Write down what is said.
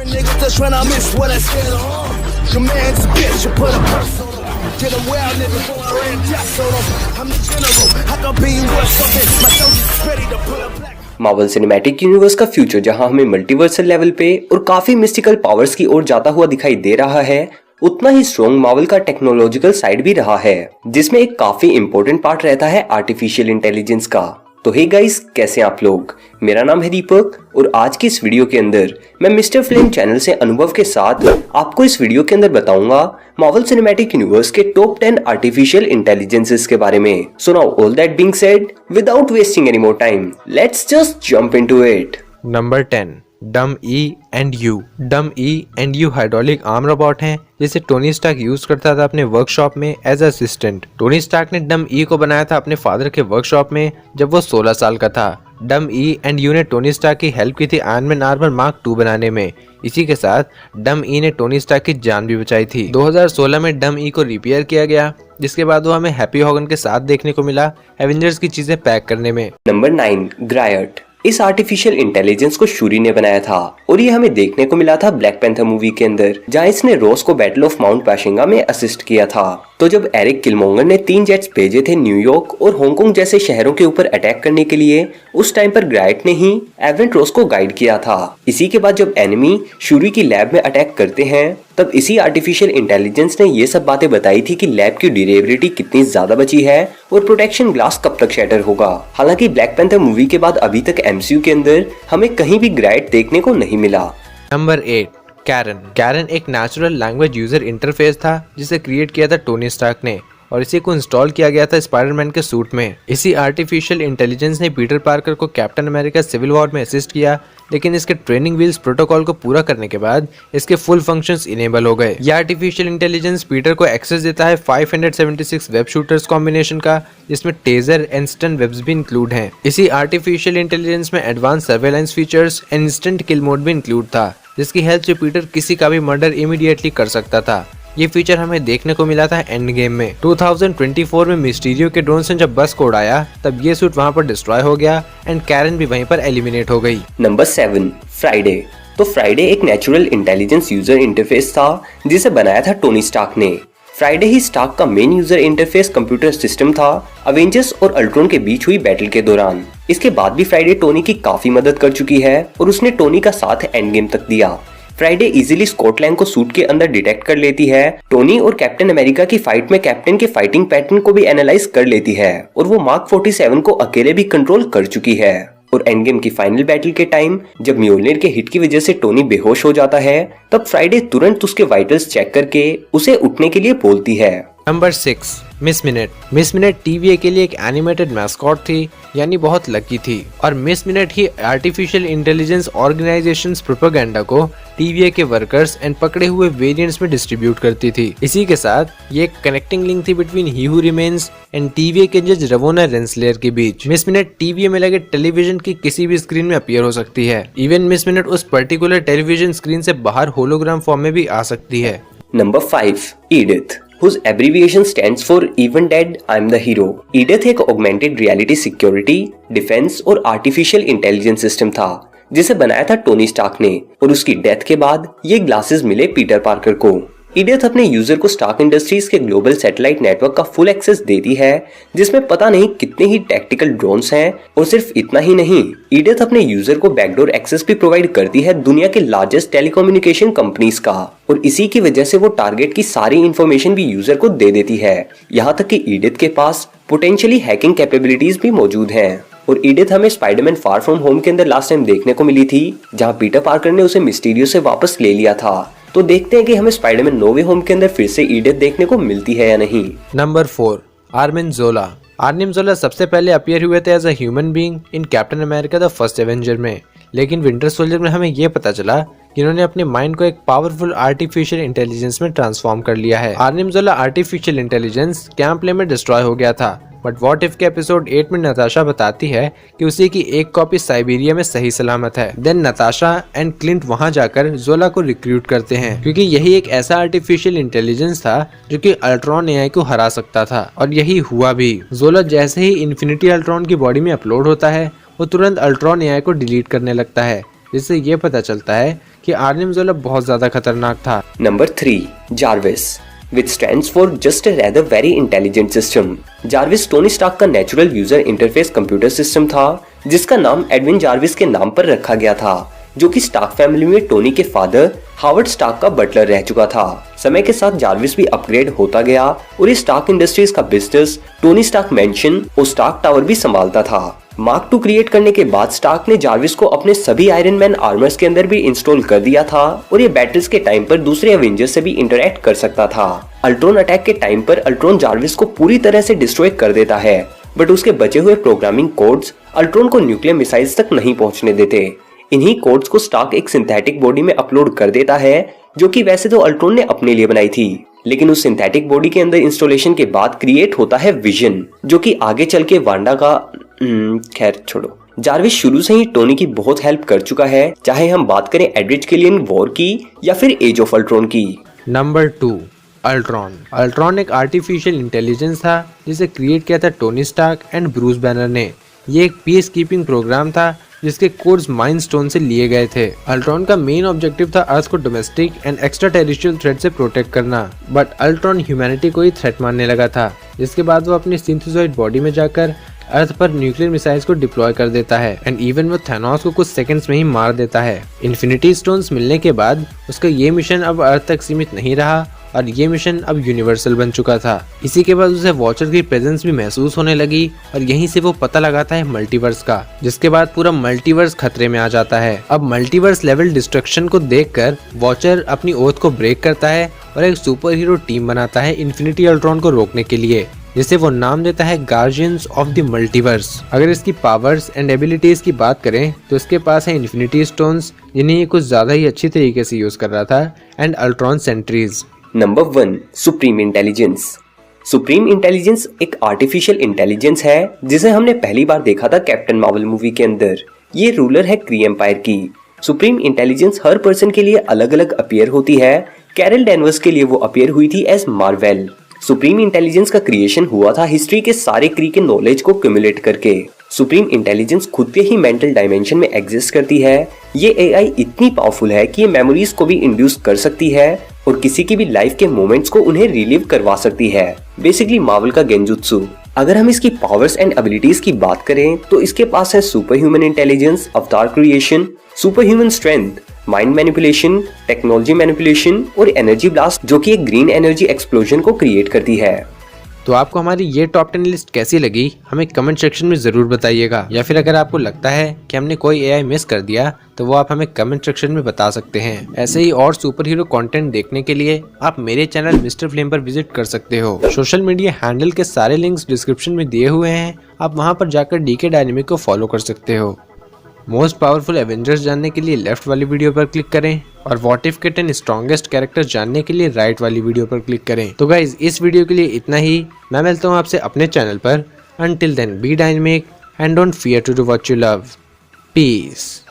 niggas just tryna miss what I said. Your man's a bitch, you put a purse on him. Get him well, nigga, before I ran jacks on him. I'm the general, I can be worth something. My soldiers ready to put a black. Marvel cinematic universe का future जहां हमें multiversal level पे और काफी mystical powers की ओर जाता हुआ दिखाई दे रहा है, उतना ही स्ट्रॉन्ग मार्वल का टेक्नोलॉजिकल साइड भी रहा है, जिसमें एक काफी इंपॉर्टेंट पार्ट रहता है आर्टिफिशियल इंटेलिजेंस का। तो हे गाइस, कैसे आप लोग? मेरा नाम है दीपक और आज की इस वीडियो के अंदर मैं मिस्टर फ्लेम चैनल से अनुभव के साथ आपको इस वीडियो के अंदर बताऊंगा मार्वल सिनेमैटिक यूनिवर्स के टॉप 10 आर्टिफिशियल इंटेलिजेंसेस के बारे में। So now all that being said, without wasting any more time, let's just jump into it. Number 10, डम ई एंड यू। डम E and you hydraulic arm robot हैं जिसे Tony Stark use करता था अपने वर्कशॉप में एज असिस्टेंट। टोनी स्टार्क ने डम ई को बनाया था अपने फादर के वर्कशॉप में जब वो 16 साल का था। डम ई एंड यू ने टोनी स्टार्क की हेल्प की थी आयरन मैन आर्मर मार्क 2 बनाने में। इसी के साथ डम ई ने टोनी स्टार्क की जान भी बचाई थी। 2016 में डम ई को रिपेयर किया गया, जिसके बाद वो हमें हैप्पी हॉगन के साथ देखने को मिला एवेंजर्स की चीजें पैक करने में। नंबर 9, ग्रायट। इस आर्टिफिशियल इंटेलिजेंस को शूरी ने बनाया था और ये हमें देखने को मिला था ब्लैक पैंथर मूवी के अंदर, जहां इसने रोज को बैटल ऑफ माउंट पैशिंगा में असिस्ट किया था। तो जब एरिक किलमोंगर ने 3 जेट्स भेजे थे न्यूयॉर्क और हांगकांग जैसे शहरों के ऊपर अटैक करने के लिए, उस टाइम पर ग्राइट ने ही एवेंट रोज को गाइड किया था। इसी के बाद जब एनिमी शूरी की लैब में अटैक करते हैं, तब इसी आर्टिफिशियल इंटेलिजेंस ने ये सब बातें बताई थी कि लैब की ड्यूरेबिलिटी कितनी ज्यादा बची है और प्रोटेक्शन ग्लास कब तक शैटर होगा। हालांकि ब्लैक पैंथर मूवी के बाद अभी तक एमसीयू के अंदर हमें कहीं भी ग्राइट देखने को नहीं मिला। Number 8, Karen. कैरन एक नेचुरल लैंग्वेज यूजर इंटरफेस था जिसे क्रिएट किया था टोनी स्टार्क ने और इसी को इंस्टॉल किया गया था स्पाइडरमैन के सूट में। इसी आर्टिफिशियल इंटेलिजेंस ने पीटर पार्कर को कैप्टन अमेरिका सिविल वॉर में असिस्ट किया, लेकिन इसके ट्रेनिंग व्हील्स प्रोटोकॉल को पूरा करने के बाद इसके फुल फंक्शंस इनेबल हो गए। यह आर्टिफिशियल इंटेलिजेंस पीटर को एक्सेस देता है 576 वेब शूटर्स कॉम्बिनेशन का, जिसमें टेजर एंड स्टन वेब्स भी इंक्लूड हैं। इसी आर्टिफिशियल इंटेलिजेंस में advance surveillance features and instant kill mode भी इंक्लूड था, जिसकी हेल्प से पीटर किसी का भी मर्डर इमीडिएटली कर सकता था। ये फीचर हमें देखने को मिला था एंड गेम में। 2024 में मिस्टीरियो के ड्रोन से जब बस को उड़ाया, तब ये सूट वहां पर डिस्ट्रॉय हो गया एंड कैरन भी वहीं पर एलिमिनेट हो गई। Number 7, Friday. तो फ्राइडे एक नेचुरल इंटेलिजेंस यूजर इंटरफेस था जिसे बनाया था टोनी स्टार्क ने। फ्राइडे ही स्टार्क का main user interface computer system था अवेंजर्स और अल्ट्रॉन के बीच हुई बैटल के दौरान। इसके बाद भी फ्राइडे टोनी की काफी मदद कर चुकी है और उसने टोनी का साथ एंड गेम तक दिया। फ्राइडे इजीली स्कॉट लैंग को सूट के अंदर डिटेक्ट कर लेती है। टोनी और कैप्टन अमेरिका की फाइट में कैप्टन के फाइटिंग पैटर्न को भी एनालाइज कर लेती है और वो मार्क 47 को अकेले भी कंट्रोल कर चुकी है। और एंड गेम की फाइनल बैटल के टाइम जब म्योलनिर के हिट की वजह से टोनी बेहोश हो जाता है, तब फ्राइडे तुरंत उसके वाइटल्स चेक करके उसे उठने के लिए बोलती है। Number 6, miss minute. Miss minute TVA के लिए एक एनिमेटेड मैस्कॉट थी, यानी बहुत लकी थी, और मिस मिनट ही आर्टिफिशियल इंटेलिजेंस ऑर्गेनाइजेशंस प्रोपेगेंडा को टीवीए के वर्कर्स एंड पकड़े हुए वेरिएंट्स में डिस्ट्रीब्यूट करती थी। इसी के साथ ये एक कनेक्टिंग लिंक थी between he who remains and TVA के जज रवोना रेंसलेयर के बीच। मिस मिनट टीवीए में लगे टेलीविजन की किसी भी स्क्रीन में अपीयर हो सकती है। इवन मिस मिनट उस पर्टिकुलर टेलीविजन स्क्रीन से बाहर होलोग्राम फॉर्म में भी आ सकती है। Number 5, Edith, whose abbreviation stands for Even Dead I'm the Hero। Edith एक ऑगमेंटेड रियलिटी सिक्योरिटी, डिफेंस और आर्टिफिशियल इंटेलिजेंस सिस्टम था जिसे बनाया था टोनी स्टार्क ने, और उसकी डेथ के बाद ये ग्लासेस मिले पीटर पार्कर को। एडिथ अपने यूजर को स्टार्क इंडस्ट्रीज के ग्लोबल सैटेलाइट नेटवर्क का फुल एक्सेस देती है, जिसमें पता नहीं कितने ही टैक्टिकल ड्रोन्स हैं। और सिर्फ इतना ही नहीं, एडिथ अपने यूजर को बैकडोर एक्सेस भी प्रोवाइड करती है दुनिया के लार्जेस्ट टेलीकम्युनिकेशन कंपनीज का, और इसी की वजह से वो टारगेट की सारी इंफॉर्मेशन भी यूजर को दे देती है। यहाँ तक कि एडिथ के पास पोटेंशियली हैकिंग कैपेबिलिटीज भी मौजूद हैं। और एडिथ हमें स्पाइडरमैन फार फ्रॉम होम के अंदर लास्ट टाइम देखने को मिली थी, जहां पीटर पार्कर ने उसे मिस्टीरियो से वापस ले लिया था। तो देखते हैं कि हमें स्पाइडरमैन नो वे होम के अंदर फिर से एडिथ देखने को मिलती है या नहीं। नंबर 4, आर्मिन जोला। आर्निम जोला सबसे पहले अपीयर हुए थे as a human being in Captain America the First Avenger में, लेकिन विंटर सोल्जर में हमें ये पता चला कि इन्होंने अपने माइंड को एक पावरफुल आर्टिफिशियल इंटेलिजेंस में ट्रांसफॉर्म कर लिया है। आर्निम जोला आर्टिफिशियल इंटेलिजेंस कैंप प्ले में डिस्ट्रॉय हो गया था, बट व्हाट इफ के एपिसोड 8 में नताशा बताती है कि उसी की एक कॉपी साइबेरिया में सही सलामत है। देन नताशा एंड क्लिंट वहां जाकर जोला को रिक्रूट करते हैं, क्योंकि यही एक ऐसा आर्टिफिशियल इंटेलिजेंस था जो कि अल्ट्रॉन एआई को हरा सकता था, और यही हुआ भी। जोला जैसे ही इन्फिनिटी अल्ट्रॉन की बॉडी में अपलोड होता है, वो तुरंत अल्ट्रॉन एआई को डिलीट करने लगता है, जिससे ये पता चलता है कि आर्निम ज़ोला बहुत ज्यादा खतरनाक था। Number 3, Jarvis, which stands for just a rather very intelligent system. Jarvis Tony Stark का natural user interface computer system था, जिसका नाम एडविन जार्विस के नाम पर रखा गया था, जो कि स्टार्क फैमिली में टोनी के फादर हावर्ड स्टार्क का बटलर रह चुका था। समय के साथ जार्विस भी अपग्रेड होता गया और इस स्टार्क इंडस्ट्रीज का बिजनेस टोनी स्टार्क मैंशन और स्टार्क टावर भी संभालता था। मार्क 2 क्रिएट करने के बाद स्टार्क ने जार्विस को अपने सभी आयरन मैन आर्मर्स के अंदर भी इंस्टॉल कर दिया था और ये बैटल्स के टाइम पर दूसरे एवेंजर्स से भी इंटरैक्ट कर सकता था। अल्ट्रॉन अटैक के टाइम पर अल्ट्रॉन जार्विस को पूरी तरह से डिस्ट्रॉय कर देता है, बट उसके बचे हुए प्रोग्रामिंग कोड्स अल्ट्रॉन को न्यूक्लियर मिसाइल्स तक नहीं पहुंचने देते। इन्हीं कोड्स को स्टार्क एक सिंथेटिक बॉडी में अपलोड कर देता है, जो कि वैसे तो अल्ट्रॉन ने अपने लिए बनाई थी, लेकिन उस सिंथेटिक बॉडी के अंदर इंस्टॉलेशन के बाद क्रिएट होता है विजन, जो कि आगे चल के वांडा का खैर छोड़ो। जार्विस शुरू से ही टोनी की बहुत हेल्प कर चुका है, चाहे हम बात करें एड्रिच किलियन वॉर की या फिर एज ऑफ अल्ट्रॉन की। Number 2, Ultron. अल्ट्रॉन एक आर्टिफिशियल इंटेलिजेंस था जिसे क्रिएट किया था Tony Stark and Bruce Banner ने। ये एक पीस कीपिंग प्रोग्राम था जिसके कोड्स माइंड स्टोन से लिए गए थे। अल्ट्रॉन का मेन ऑब्जेक्टिव था अर्थ को domestic and extra territorial threat से प्रोटेक्ट करना, बट अल्ट्रॉन ह्यूमैनिटी को ही थ्रेट मानने लगा था, जिसके बाद वो अपनी सिंथेसॉइड बॉडी में जाकर अर्थ पर न्यूक्लियर मिसाइल्स को डिप्लॉय कर देता है एंड इवन वो थैनोस को कुछ सेकंड्स में ही मार देता है। इन्फिनिटी स्टोन्स मिलने के बाद उसका ये मिशन अब अर्थ तक सीमित नहीं रहा और ये मिशन अब यूनिवर्सल बन चुका था। इसी के बाद उसे वॉचर की प्रेजेंस भी महसूस होने लगी और यहीं से वो पता लगाता है मल्टीवर्स का, जिसके बाद पूरा मल्टीवर्स खतरे में आ जाता है। अब मल्टीवर्स लेवल डिस्ट्रक्शन को देखकर वॉचर अपनी ओथ को ब्रेक करता है और एक सुपर हीरो टीम बनाता है इन्फिनिटी अल्ट्रॉन को रोकने के लिए, जिसे वो नाम देता है गार्जियंस ऑफ द मल्टीवर्स। अगर इसकी पावर्स एंड एबिलिटीज की बात करें तो इसके पास है इन्फिनिटी स्टोन्स, जिन्हें ये कुछ ज्यादा ही अच्छी तरीके से यूज कर रहा था, and Ultron centres. Number 1, supreme intelligence. Supreme intelligence एक आर्टिफिशियल इंटेलिजेंस है जिसे हमने पहली बार देखा था कैप्टन मार्वल मूवी के अंदर। ये रूलर है क्री एम्पायर की। सुप्रीम इंटेलिजेंस हर पर्सन के लिए अलग अलग अपीयर होती है। कैरल डैनवर्स के लिए वो अपीयर हुई थी एज मार्वेल। सुप्रीम इंटेलिजेंस का क्रिएशन हुआ था हिस्ट्री के सारे क्री के नॉलेज को क्यूमुलेट करके। सुप्रीम इंटेलिजेंस खुद के ही मेंटल डायमेंशन में एग्जिस्ट करती है। ये एआई इतनी पावरफुल है कि ये मेमोरीज को भी इंड्यूस कर सकती है और किसी की भी लाइफ के मोमेंट्स को उन्हें रिलीव करवा सकती है। बेसिकली मार्वल का गेंजुत्सु। अगर हम इसकी पावर्स एंड एबिलिटीज की बात करें तो इसके पास है सुपर ह्यूमन इंटेलिजेंस, अवतार creation, super human strength, mind manipulation, technology manipulation और एनर्जी ब्लास्ट, जो कि एक ग्रीन एनर्जी एक्सप्लोजन को क्रिएट करती है। तो आपको हमारी ये टॉप 10 लिस्ट कैसी लगी हमें कमेंट सेक्शन में जरूर बताइएगा, या फिर अगर आपको लगता है कि हमने कोई एआई मिस कर दिया तो वो आप हमें कमेंट सेक्शन में बता सकते हैं। ऐसे ही और सुपर हीरो कंटेंट देखने के लिए आप मेरे चैनल मिस्टर फ्लेम पर विजिट कर सकते हो। सोशल मीडिया हैंडल के सारे लिंक्स डिस्क्रिप्शन में दिए हुए हैं, आप वहां पर जाकर डीके डायनेमिक को फॉलो कर सकते हो। मोस्ट पावरफुल एवेंजर्स जानने के लिए लेफ्ट वाली वीडियो पर क्लिक करें और व्हाट इफ के 10 स्ट्रॉन्गेस्ट कैरेक्टर्स जानने के लिए राइट वाली वीडियो पर क्लिक करें। तो गाइज इस वीडियो के लिए इतना ही। मैं मिलता हूँ आपसे अपने चैनल पर। Until then be dynamic and don't fear to do what you love. Piece.